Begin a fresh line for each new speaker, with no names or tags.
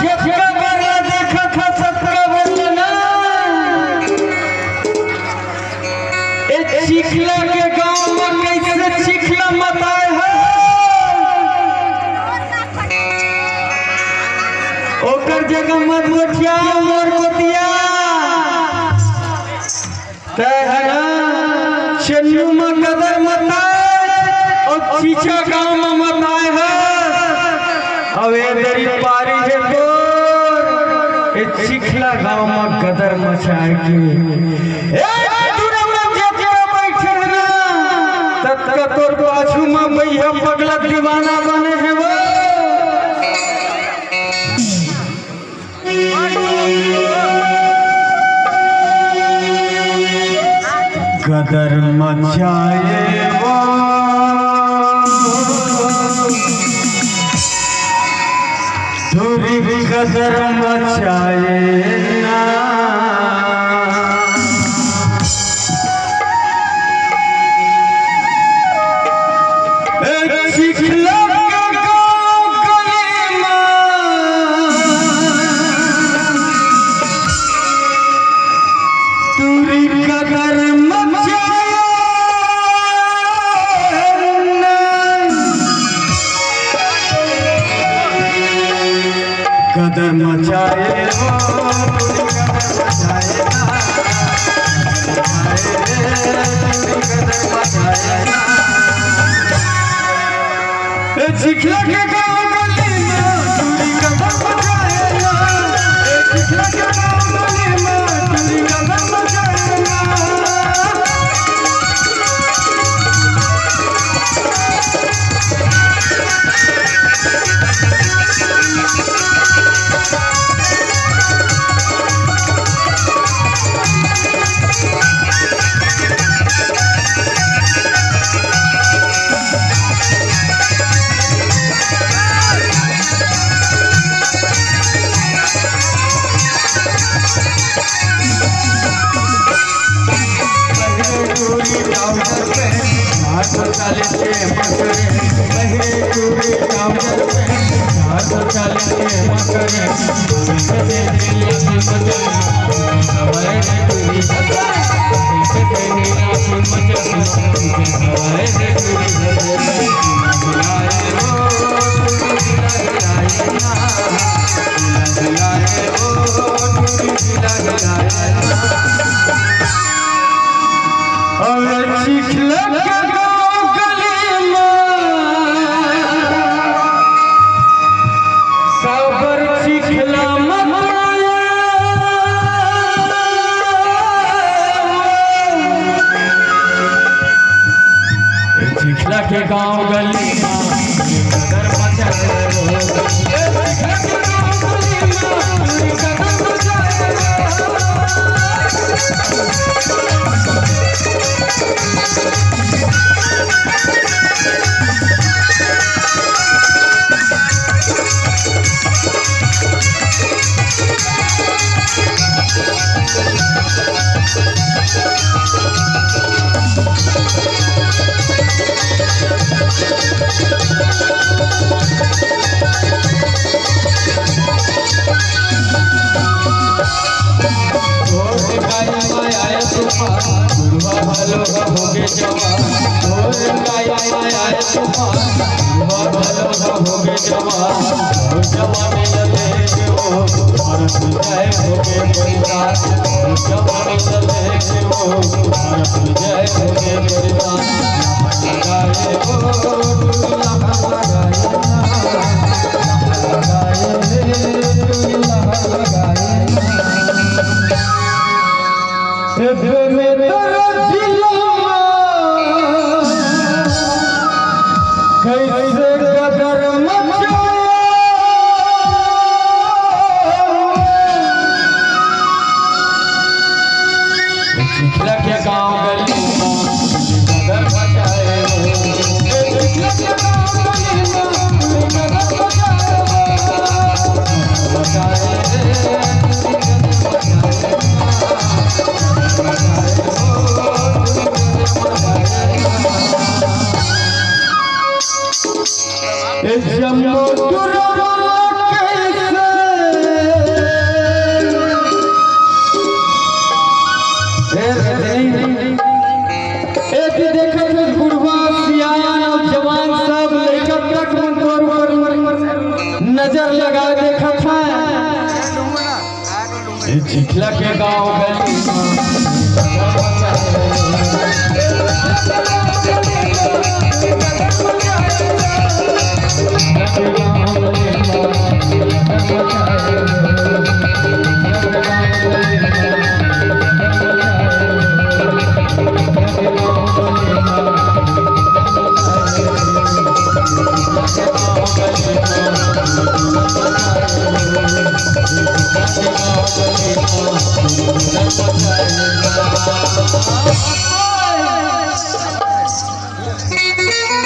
जिसका बंगला देखा था सबका बंगला चिखला के गांव में कैसे चिखला मताए है ओकर जगह मत मोटिया मोर मोतिया कहना चन्नू में कदर मताए और चीचा गांव में मताए है अवे दरी पारी है तो चिखला गांव में कदर मचाए के तोर पाछू में भैया पगला दीवाना बने है वो कदर मचाए वो दूरी कदर मचाए ना कदर मचाए चिखला के गाँव गली में चूड़ी कदर मचाए चिखला के गाँव गली में चूड़ी कदर मचाए चिखला के गांव गली कदर जम्मू चिखला के गाँव गली में